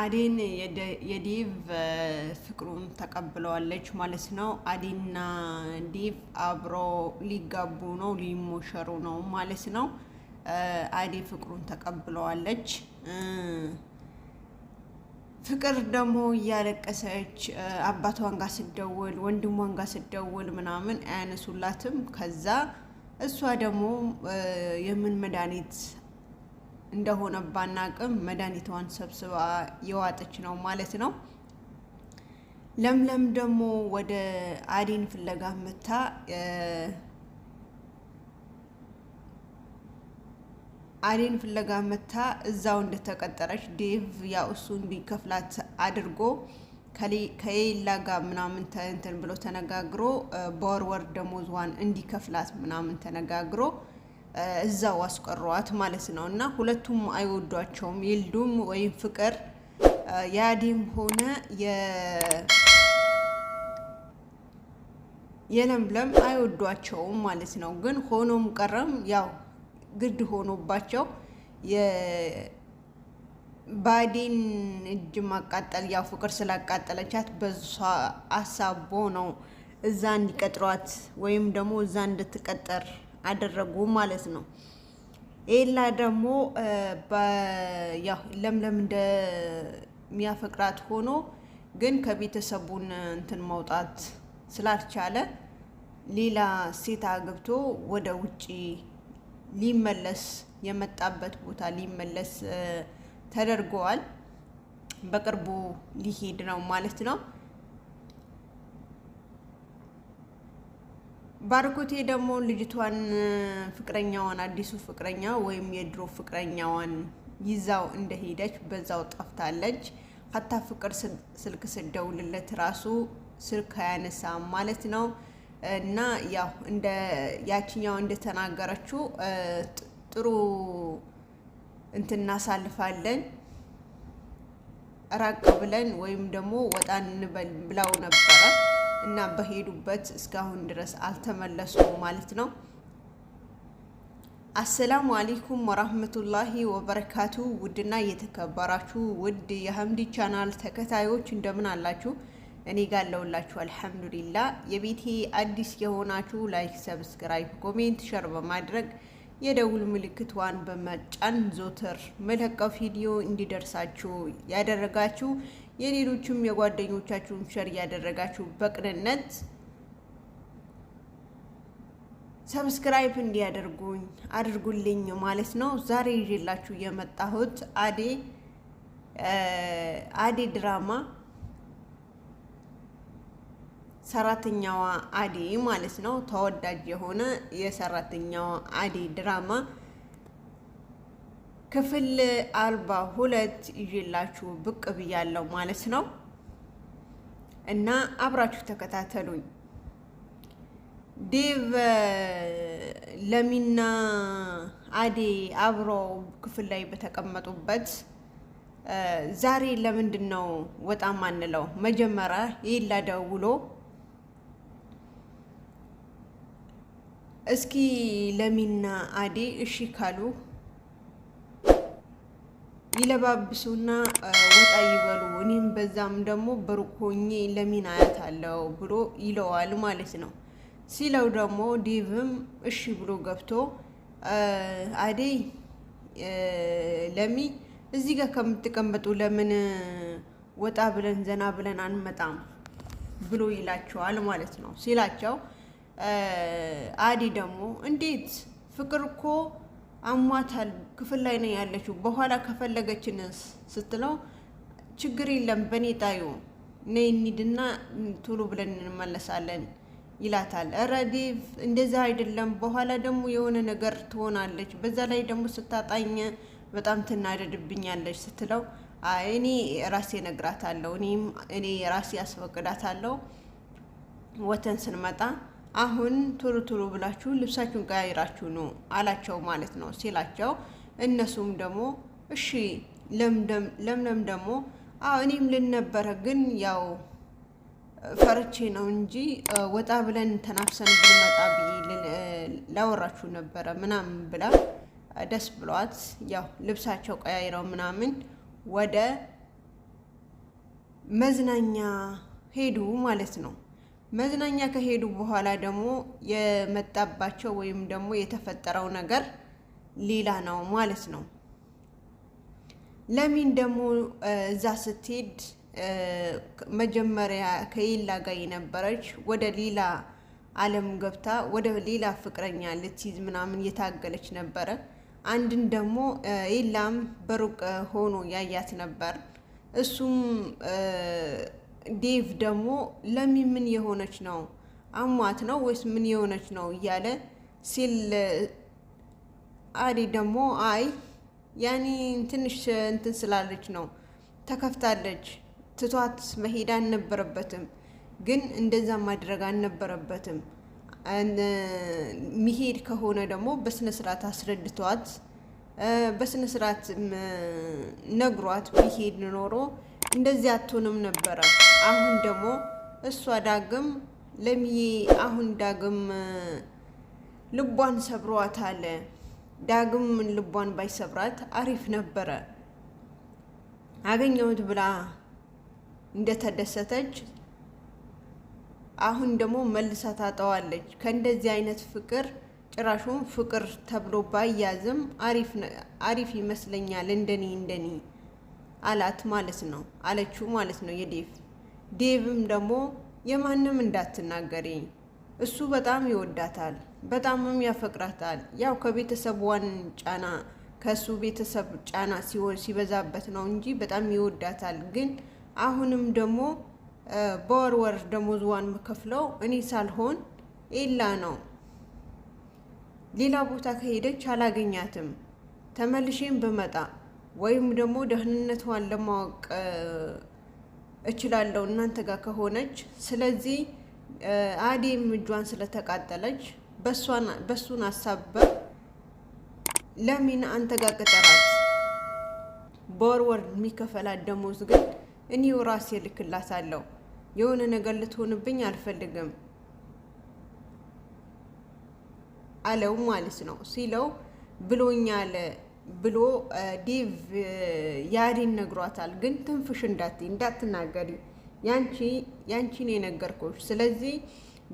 አዴን የዲቭ ፍቅሩን ተቀብለዋለች ማለት ነው። አዴና ዲቭ አብሮ ሊጋቡ ነው፣ ሊሞሸሩ ነው ማለት ነው። አዴ ፍቅሩን ተቀብለዋለች። ፍቅር ደግሞ እያለቀሰች አባቷን ጋር ስደውል ወንድሟን ጋር ስደውል ምናምን አያነሱላትም። ከዛ እሷ ደግሞ የምን መድኃኒት እንደሆነ ባናቅም መድኃኒቷን ሰብስባ የዋጠች ነው ማለት ነው። ለምለም ደግሞ ወደ አዴን ፍለጋ መታ አዴን ፍለጋ መታ እዛው እንደተቀጠረች ዴቭ ያው እሱ እንዲከፍላት አድርጎ ከሌላ ጋር ምናምን እንትን ብሎ ተነጋግሮ በወር ደሞዟን እንዲከፍላት ምናምን ተነጋግሮ እዛው አስቀሯት ማለት ነው። እና ሁለቱም አይወዷቸውም። ይልዱም ወይም ፍቅር የአዴም ሆነ የለምለም አይወዷቸውም ማለት ነው። ግን ሆኖም ቀረም ያው ግድ ሆኖባቸው የባዴን እጅ ማቃጠል ያው ፍቅር ስላቃጠለቻት በሷ አሳቦ ነው እዛ እንዲቀጥሯት ወይም ደግሞ እዛ እንድትቀጠር አደረጉ ማለት ነው። ኤላ ደግሞ ያው ለምለም እንደሚያፈቅራት ሆኖ ግን ከቤተሰቡን እንትን መውጣት ስላልቻለ ሌላ ሴት አግብቶ ወደ ውጪ ሊመለስ የመጣበት ቦታ ሊመለስ ተደርገዋል። በቅርቡ ሊሄድ ነው ማለት ነው። ባርኮቴ ደግሞ ልጅቷን ፍቅረኛዋን አዲሱ ፍቅረኛ ወይም የድሮ ፍቅረኛዋን ይዛው እንደሄደች በዛው ጠፍታለች። ሀታ ፍቅር ስልክ ስደውልለት ራሱ ስልክ አያነሳም ማለት ነው። እና ያው እንደ ያቺኛው እንደተናገረችው ጥሩ እንትን እናሳልፋለን ራቅ ብለን ወይም ደግሞ ወጣ እንበል ብለው ነበረ እና በሄዱበት እስካሁን ድረስ አልተመለሱም ማለት ነው። አሰላሙ አለይኩም ወራህመቱላሂ ወበረካቱ። ውድና የተከበራችሁ ውድ የሀምዲ ቻናል ተከታዮች እንደምን አላችሁ? እኔ ጋር ለውላችሁ አልሐምዱሊላህ። የቤቴ አዲስ የሆናችሁ ላይክ፣ ሰብስክራይብ፣ ኮሜንት፣ ሸር በማድረግ የደውል ምልክቷን በመጫን ዞተር መለቀው ቪዲዮ እንዲደርሳችሁ ያደረጋችሁ የሌሎችም የጓደኞቻችሁን ሸር ያደረጋችሁ በቅንነት ሰብስክራይብ እንዲያደርጉኝ አድርጉልኝ ማለት ነው። ዛሬ ይዤላችሁ የመጣሁት አዴ ድራማ ሰራተኛዋ አዴ ማለት ነው። ተወዳጅ የሆነ የሰራተኛዋ አዴ ድራማ ክፍል 42 ይዤላችሁ ብቅ ብያለሁ ማለት ነው። እና አብራችሁ ተከታተሉኝ። ዴቭ ለሚና አዴ አብሮ ክፍል ላይ በተቀመጡበት ዛሬ ለምንድን ነው ወጣ ማንለው? መጀመሪያ ይላ ደውሎ እስኪ ለሚና አዴ እሺ ካሉ ይለባብሱና ወጣ ይበሉ፣ እኔም በዛም ደግሞ በሩቅ ሆኜ ለሚን አያታለሁ ብሎ ይለዋል ማለት ነው። ሲለው ደግሞ ዴቭም እሺ ብሎ ገብቶ አዴ ለሚ እዚህ ጋር ከምትቀመጡ ለምን ወጣ ብለን ዘና ብለን አንመጣም ብሎ ይላቸዋል ማለት ነው። ሲላቸው አዴ ደግሞ እንዴት ፍቅር እኮ አሟታል ክፍል ላይ ነው ያለችው፣ በኋላ ከፈለገችንስ ስትለው ችግር የለም በኔ ጣዩ ነይ እንሂድና ቶሎ ብለን እንመለሳለን ይላታል። ኧረ ዴቭ እንደዛ አይደለም፣ በኋላ ደግሞ የሆነ ነገር ትሆናለች፣ በዛ ላይ ደግሞ ስታጣኝ በጣም ትናደድብኛለች ስትለው አይ እኔ ራሴ ነግራታለሁ፣ እኔ ራሴ አስፈቅዳታለሁ፣ ወተን ስንመጣ አሁን ቶሎ ቶሎ ብላችሁ ልብሳችሁን ቀያይራችሁ ነው አላቸው ማለት ነው። ሲላቸው እነሱም ደግሞ እሺ ለምለም ደግሞ እኔም ልነበረ ግን ያው ፈርቼ ነው እንጂ ወጣ ብለን ተናፍሰን ብንመጣ ብዬ ላወራችሁ ነበረ ምናምን ብላ ደስ ብሏት ያው ልብሳቸው ቀያይረው ምናምን ወደ መዝናኛ ሄዱ ማለት ነው። መዝናኛ ከሄዱ በኋላ ደግሞ የመጣባቸው ወይም ደግሞ የተፈጠረው ነገር ሌላ ነው ማለት ነው። ለሚን ደግሞ እዛ ስትሄድ መጀመሪያ ከኤላ ጋር የነበረች ወደ ሌላ ዓለም ገብታ ወደ ሌላ ፍቅረኛ ልትይዝ ምናምን እየታገለች ነበረ። አንድን ደግሞ ኤላም በሩቅ ሆኖ ያያት ነበር። እሱም ዴቭ ደግሞ ለሚ ምን የሆነች ነው አሟት ነው ወይስ ምን የሆነች ነው እያለ ሲል አዲ ደግሞ አይ ያኔ ትንሽ እንትን ስላለች ነው ተከፍታለች፣ ትቷት መሄድ አልነበረበትም፣ ግን እንደዛ ማድረግ አልነበረበትም። ሚሄድ ከሆነ ደግሞ በስነ ስርዓት አስረድቷት በስነ ስርዓት ነግሯት ቢሄድ ኖሮ እንደዚህ አትሆንም ነበረ። አሁን ደግሞ እሷ ዳግም ለሚዬ አሁን ዳግም ልቧን ሰብሯታል። ዳግም ልቧን ባይሰብራት አሪፍ ነበረ። አገኘሁት ብላ እንደተደሰተች አሁን ደግሞ መልሳ ታጣዋለች። ከእንደዚህ አይነት ፍቅር ጭራሹን ፍቅር ተብሎ ባያዝም አሪፍ ይመስለኛል እንደኔ አላት ማለት ነው አለችው ማለት ነው ዴቭም ደግሞ የማንም እንዳትናገሪ፣ እሱ በጣም ይወዳታል፣ በጣምም ያፈቅራታል። ያው ከቤተሰቧን ጫና ከሱ ቤተሰብ ጫና ሲበዛበት ነው እንጂ በጣም ይወዳታል። ግን አሁንም ደግሞ በወር ደሞዝዋን መከፍለው እኔ ሳልሆን ኤላ ነው። ሌላ ቦታ ከሄደች አላገኛትም። ተመልሼም በመጣ ወይም ደግሞ ደህንነቷን ለማወቅ እችላለሁ እናንተ ጋር ከሆነች። ስለዚህ አዴም እጇን ስለተቃጠለች በሱን አሳበ ለምን አንተ ጋር ቅጠራት፣ በወር የሚከፈላት ደሞዝ ግን እኔው ራሴ ልክላታለሁ። የሆነ ነገር ልትሆንብኝ አልፈልግም አለው ማለት ነው። ሲለው ብሎኛል ብሎ ዴቭ ያዲን ነግሯታል። ግን ትንፍሽ እንዳትናገሪ ያንቺን የነገርኩሽ። ስለዚህ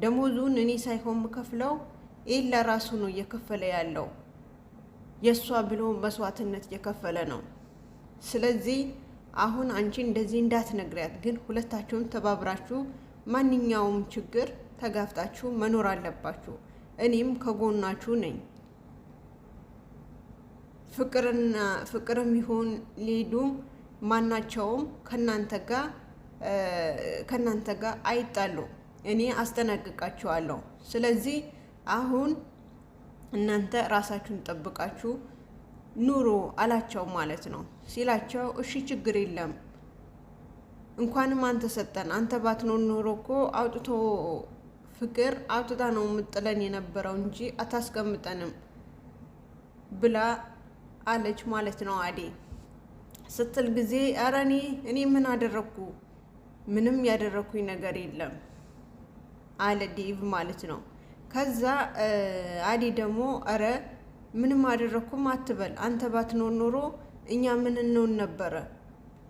ደሞዙን እኔ ሳይሆን የምከፍለው ኤላ ራሱ ነው እየከፈለ ያለው። የእሷ ብሎ መስዋዕትነት እየከፈለ ነው። ስለዚህ አሁን አንቺ እንደዚህ እንዳትነግሪያት። ግን ሁለታችሁም ተባብራችሁ ማንኛውም ችግር ተጋፍጣችሁ መኖር አለባችሁ። እኔም ከጎናችሁ ነኝ። ፍቅርም ይሁን ሊዱ ማናቸውም ከናንተ ጋር አይጣሉ። እኔ አስጠነቅቃችኋለሁ። ስለዚህ አሁን እናንተ ራሳችሁን ጠብቃችሁ ኑሮ አላቸው ማለት ነው። ሲላቸው እሺ ችግር የለም እንኳንም አንተ ሰጠን፣ አንተ ባትኖር ኖሮ እኮ ፍቅር አውጥታ ነው የምጥለን የነበረው እንጂ አታስቀምጠንም ብላ አለች ማለት ነው። አዴ ስትል ጊዜ ኧረ እኔ ምን አደረኩ? ምንም ያደረኩኝ ነገር የለም አለ ዴቭ ማለት ነው። ከዛ አዴ ደግሞ ኧረ ምንም አደረኩም አትበል፣ አንተ ባትኖር ኖሮ እኛ ምን እንሆን ነበረ?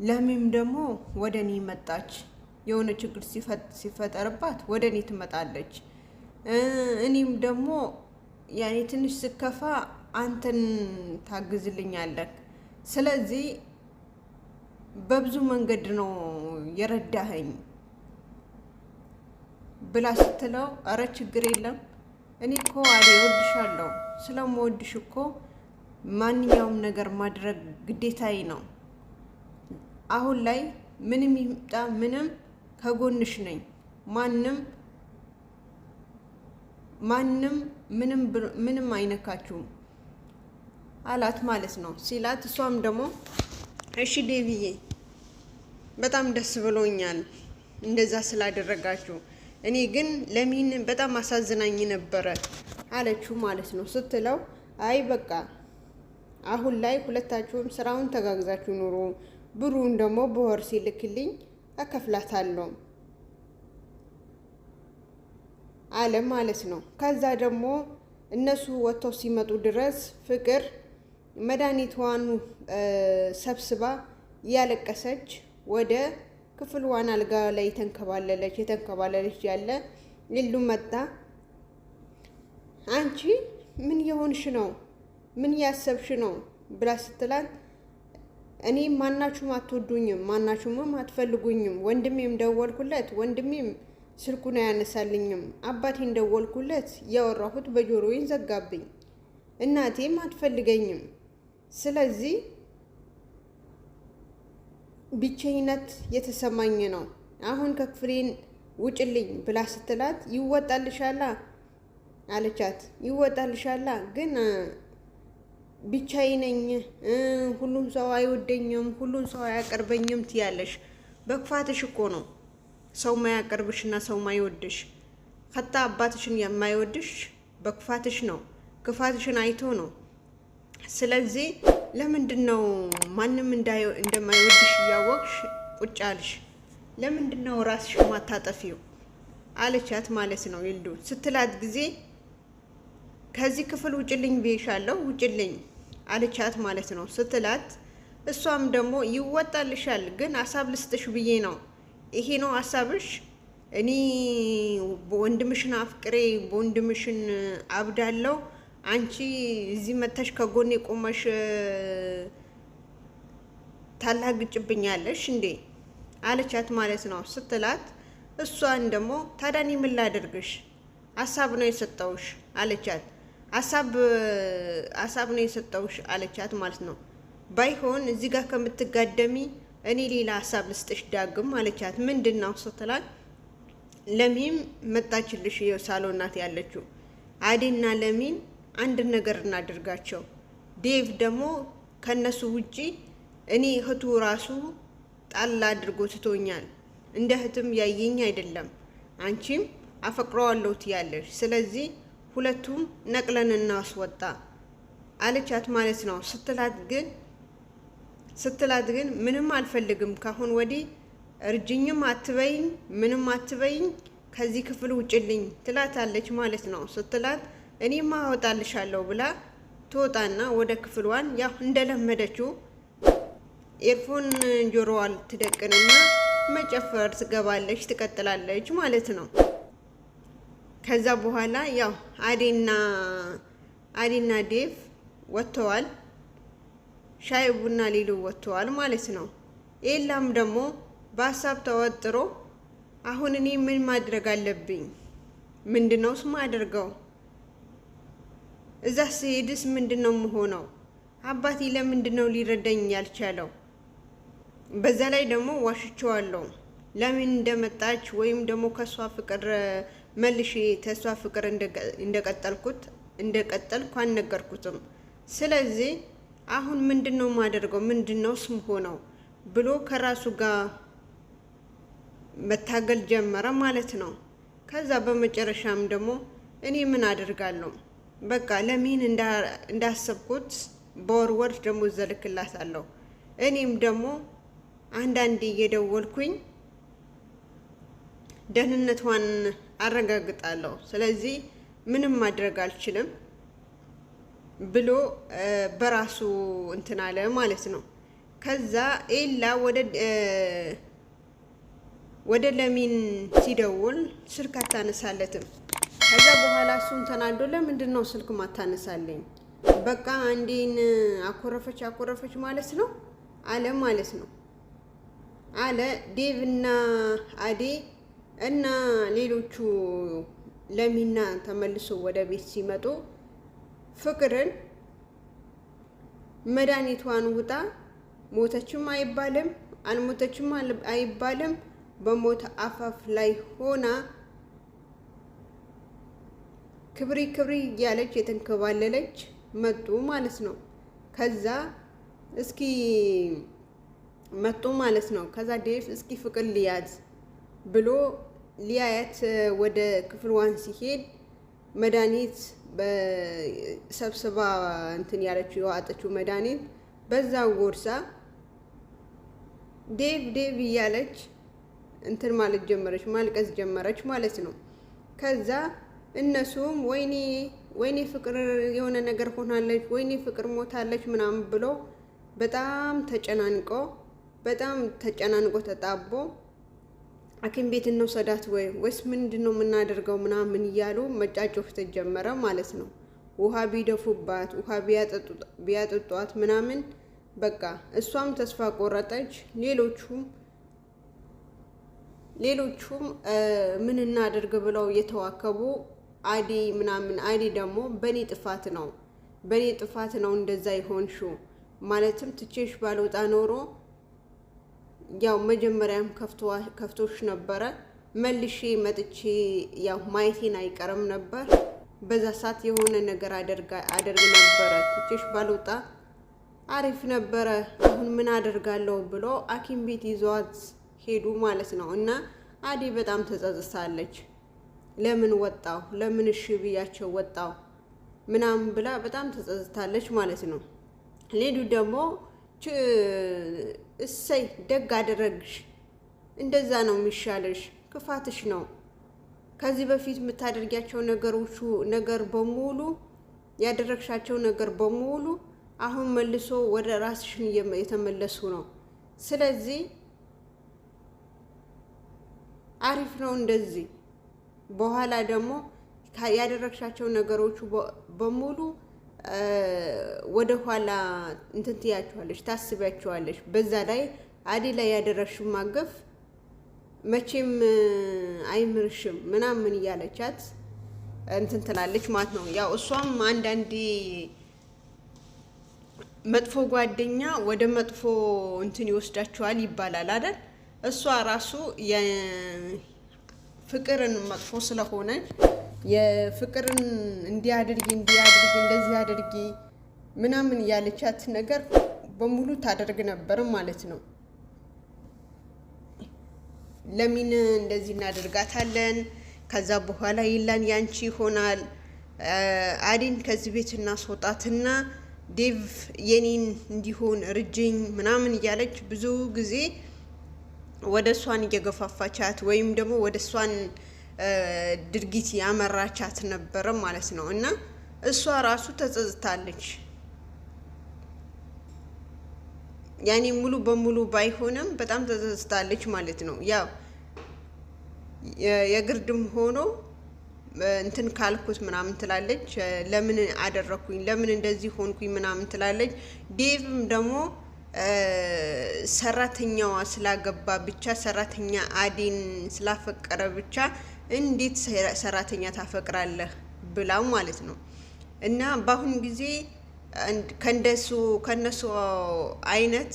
ለሚም ደግሞ ወደ እኔ መጣች። የሆነ ችግር ሲፈጠርባት ወደ እኔ ትመጣለች። እኔም ደግሞ ያኔ ትንሽ ስከፋ አንተን ታግዝልኛለህ። ስለዚህ በብዙ መንገድ ነው የረዳኸኝ ብላ ስትለው ኧረ ችግር የለም እኔ እኮ አዴ እወድሻለሁ። ስለምወድሽ እኮ ማንኛውም ነገር ማድረግ ግዴታዬ ነው። አሁን ላይ ምንም ይምጣ ምንም ከጎንሽ ነኝ። ማንም ምንም አይነካችሁም አላት ማለት ነው። ሲላት እሷም ደግሞ እሺ ዴቪዬ በጣም ደስ ብሎኛል እንደዛ ስላደረጋችሁ፣ እኔ ግን ለሚን በጣም አሳዝናኝ ነበረ አለችው ማለት ነው። ስትለው አይ በቃ አሁን ላይ ሁለታችሁም ስራውን ተጋግዛችሁ ኑሩ፣ ብሩን ደግሞ በወር ሲልክልኝ አከፍላታለሁ አለ ማለት ነው። ከዛ ደግሞ እነሱ ወጥተው ሲመጡ ድረስ ፍቅር መድኃኒቷን ሰብስባ እያለቀሰች ወደ ክፍልዋን አልጋ ላይ የተንከባለለች ያለ ሊሉ መጣ። አንቺ ምን የሆንሽ ነው? ምን ያሰብሽ ነው ብላ ስትላት እኔ ማናችሁም አትወዱኝም፣ ማናችሁም አትፈልጉኝም። ወንድሜም ደወልኩለት፣ ወንድሜም ስልኩን አያነሳልኝም። አባቴን ደወልኩለት፣ ያወራሁት በጆሮዬ ዘጋብኝ። እናቴም አትፈልገኝም። ስለዚህ ብቸኝነት የተሰማኝ ነው። አሁን ከክፍሌን ውጭልኝ ብላ ስትላት ይወጣልሻላ አለቻት። ይወጣልሻላ ግን ብቻዬን ነኝ፣ ሁሉም ሰው አይወደኝም፣ ሁሉም ሰው አያቀርበኝም ትያለሽ። በክፋትሽ እኮ ነው ሰው ማያቀርብሽና ሰው ማይወድሽ። ከታ አባትሽን የማይወድሽ በክፋትሽ ነው፣ ክፋትሽን አይቶ ነው። ስለዚህ ለምንድን ነው ማንም እንደማይወድሽ እያወቅሽ ቁጭ አልሽ? ለምንድን ነው ራስሽ ማታጠፊው አለቻት ማለት ነው። ይልዱ ስትላት ጊዜ ከዚህ ክፍል ውጭልኝ ብዬሻለሁ፣ ውጭልኝ አለቻት ማለት ነው ስትላት፣ እሷም ደግሞ ይወጣልሻል ግን ሀሳብ ልስጥሽ ብዬ ነው። ይሄ ነው ሀሳብሽ? እኔ በወንድምሽን አፍቅሬ በወንድምሽን አብዳለሁ፣ አንቺ እዚህ መተሽ ከጎኔ ቆመሽ ታላግጭብኛለሽ እንዴ አለቻት ማለት ነው ስትላት፣ እሷን ደግሞ ታዲያ እኔ ምን ላደርግሽ? ሀሳብ ነው የሰጠውሽ አለቻት። ሀሳብ ነው የሰጠውሽ አለቻት ማለት ነው። ባይሆን እዚህ ጋር ከምትጋደሚ እኔ ሌላ ሀሳብ ልስጥሽ ዳግም አለቻት። ምንድን ነው ስትላት፣ ለሚም መጣችልሽ የሳሎን ናት ያለችው። አዴና ለሚን አንድ ነገር እናድርጋቸው። ዴቭ ደግሞ ከነሱ ውጪ እኔ እህቱ ራሱ ጣላ አድርጎ ትቶኛል። እንደ እህትም ያየኝ አይደለም። አንቺም አፈቅረዋለሁ ትያለሽ። ስለዚህ ሁለቱም ነቅለን እናስወጣ አለቻት ማለት ነው። ስትላት ግን ምንም አልፈልግም፣ ካሁን ወዲህ እርጅኝም አትበይኝ፣ ምንም አትበይኝ፣ ከዚህ ክፍል ውጭልኝ ትላታለች ማለት ነው። ስትላት እኔማ አወጣልሻለሁ ብላ ትወጣና ወደ ክፍሏን ያው እንደለመደችው ኤርፎን ጆሮዋል ትደቅንና መጨፈር ትገባለች፣ ትቀጥላለች ማለት ነው። ከዛ በኋላ ያው አዴና ዴቭ ወጥተዋል፣ ሻይ ቡና ሊሉ ወጥተዋል ማለት ነው። ኤላም ደግሞ በሀሳብ ተወጥሮ አሁን እኔ ምን ማድረግ አለብኝ? ምንድነው ማደርገው? እዛ ስሄድስ ምንድነው የምሆነው? አባቴ ለምንድነው ሊረዳኝ ያልቻለው? በዛ ላይ ደግሞ ዋሽቸዋለሁ። ለምን እንደመጣች ወይም ደግሞ ከሷ ፍቅር መልሼ ተሷ ፍቅር እንደቀጠልኩ አልነገርኩትም። ስለዚህ አሁን ምንድነው ማደርገው? ምንድነው ስም ሆነው ብሎ ከራሱ ጋር መታገል ጀመረ ማለት ነው። ከዛ በመጨረሻም ደግሞ እኔ ምን አደርጋለሁ? በቃ ለምን እንዳሰብኩት በወር ደግሞ ዘልክላታለሁ። እኔም ደግሞ አንዳንዴ እየደወልኩኝ ደህንነቷን አረጋግጣለሁ። ስለዚህ ምንም ማድረግ አልችልም ብሎ በራሱ እንትን አለ ማለት ነው። ከዛ ኤላ ወደ ለሚን ሲደውል ስልክ አታነሳለትም። ከዛ በኋላ እሱን ተናዶ ለምንድን ነው ስልክ ማታነሳለኝ? በቃ አንዴን አኮረፈች ማለት ነው አለ ማለት ነው አለ። ዴቭ እና አዴ እና ሌሎቹ ለሚና ተመልሶ ወደ ቤት ሲመጡ ፍቅርን መድኃኒቷን ውጣ፣ ሞተችም አይባልም አልሞተችም አይባልም፣ በሞት አፋፍ ላይ ሆና ክብሪ እያለች የተንከባለለች መጡ ማለት ነው። ከዛ እስኪ መጡ ማለት ነው። ከዛ ዴቭ እስኪ ፍቅር ሊያዝ ብሎ ሊያያት ወደ ክፍልዋን ሲሄድ መድኃኒት በሰብስባ እንትን ያለችው የዋጠችው መድኃኒት በዛው ጎርሳ ዴቭ እያለች እንትን ማለት ጀመረች፣ ማልቀስ ጀመረች ማለት ነው። ከዛ እነሱም ወይኔ ፍቅር የሆነ ነገር ሆናለች፣ ወይኔ ፍቅር ሞታለች ምናምን ብሎ በጣም ተጨናንቆ ተጣቦ ሐኪም ቤት እንውሰዳት ወይስ ምንድነው የምናደርገው ምናምን እያሉ መጫጮፍ ተጀመረ ማለት ነው። ውሃ ቢደፉባት፣ ውሃ ቢያጠጧት ምናምን በቃ እሷም ተስፋ ቆረጠች። ሌሎቹም ምን እናደርግ ብለው እየተዋከቡ አዲ ደግሞ በኔ ጥፋት ነው እንደዛ ይሆንሹ፣ ማለትም ትቼሽ ባልወጣ ኖሮ ያው መጀመሪያም ከፍቶሽ ነበረ፣ መልሼ መጥቼ ያው ማየቴን አይቀርም ነበር፣ በዛ ሰዓት የሆነ ነገር አደርግ ነበረ፣ ትቼሽ ባልወጣ አሪፍ ነበረ፣ አሁን ምን አደርጋለሁ ብሎ ሐኪም ቤት ይዟት ሄዱ ማለት ነው። እና አዲ በጣም ተጸጽታለች። ለምን ወጣው፣ ለምን እሺ ብያቸው ወጣው ምናምን ብላ በጣም ተጸጽታለች ማለት ነው። ሌዱ ደግሞ እሰይ ደግ አደረግሽ፣ እንደዛ ነው የሚሻለሽ፣ ክፋትሽ ነው ከዚህ በፊት የምታደርጊያቸው ነገር በሙሉ ያደረግሻቸው ነገር በሙሉ አሁን መልሶ ወደ ራስሽን የተመለሱ ነው። ስለዚህ አሪፍ ነው እንደዚህ። በኋላ ደግሞ ያደረግሻቸው ነገሮች በሙሉ ወደ ኋላ እንትን ትያቸዋለሽ፣ ታስቢያቸዋለሽ። በዛ ላይ አዲ ላይ ያደረግሽው ማገፍ መቼም አይምርሽም ምናምን እያለቻት እንትን ትላለች ማለት ነው። ያው እሷም አንዳንዴ መጥፎ ጓደኛ ወደ መጥፎ እንትን ይወስዳቸዋል ይባላል አይደል? እሷ ራሱ የፍቅርን መጥፎ ስለሆነ የፍቅርን እንዲያድርጊ እንደዚህ አድርጊ ምናምን ያለቻት ነገር በሙሉ ታደርግ ነበር ማለት ነው። ለምን እንደዚህ እናደርጋታለን? ከዛ በኋላ ይላን ያንቺ ይሆናል፣ አዲን ከዚህ ቤት እናስወጣትና ዴቭ የኔን እንዲሆን ርጅኝ ምናምን እያለች ብዙ ጊዜ ወደ እሷን እየገፋፋቻት ወይም ደግሞ ወደ እሷን ድርጊት ያመራቻት ነበረ ማለት ነው። እና እሷ ራሱ ተጸጽታለች። ያኔ ሙሉ በሙሉ ባይሆንም በጣም ተጸጽታለች ማለት ነው። ያው የግርድም ሆኖ እንትን ካልኩት ምናምን ትላለች። ለምን አደረኩኝ፣ ለምን እንደዚህ ሆንኩኝ ምናምን ትላለች። ዴቭም ደግሞ ሰራተኛዋ ስላገባ ብቻ ሰራተኛ አዲን ስላፈቀረ ብቻ እንዴት ሰራተኛ ታፈቅራለህ ብላው ማለት ነው። እና በአሁን ጊዜ ከነሱ አይነት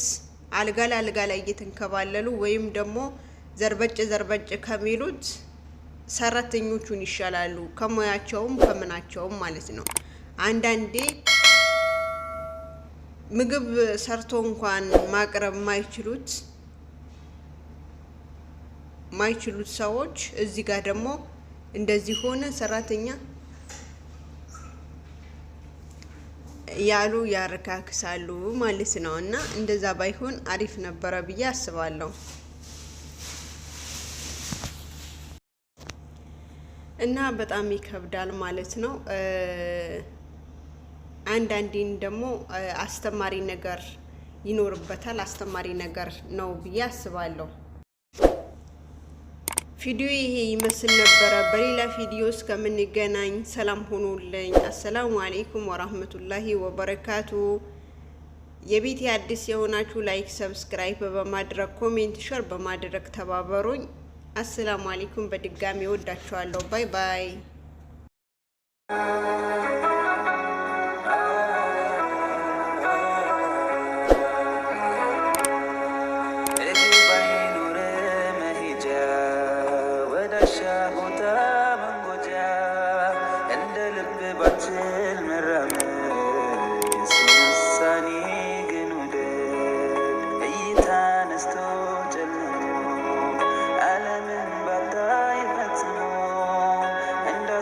አልጋ ላይ እየተንከባለሉ ወይም ደግሞ ዘርበጭ ከሚሉት ሰራተኞቹን ይሻላሉ፣ ከሙያቸውም ከምናቸውም ማለት ነው። አንዳንዴ ምግብ ሰርቶ እንኳን ማቅረብ ማይችሉት ሰዎች እዚህ ጋር ደግሞ እንደዚህ ሆነ ሰራተኛ ያሉ ያረካክሳሉ ማለት ነው። እና እንደዛ ባይሆን አሪፍ ነበረ ብዬ አስባለሁ። እና በጣም ይከብዳል ማለት ነው። አንዳንዴን ደግሞ አስተማሪ ነገር ይኖርበታል። አስተማሪ ነገር ነው ብዬ አስባለሁ። ቪዲዮ ይሄ ይመስል ነበረ። በሌላ ቪዲዮ እስከምንገናኝ ሰላም ሆኑልኝ። አሰላሙ አለይኩም ወራህመቱላሂ ወበረካቱ። የቤቴ አዲስ የሆናችሁ ላይክ፣ ሰብስክራይብ በማድረግ ኮሜንት፣ ሼር በማድረግ ተባበሩኝ። አሰላሙ አለይኩም። በድጋሚ ወዳችኋለሁ። ባይ ባይ።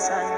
Sun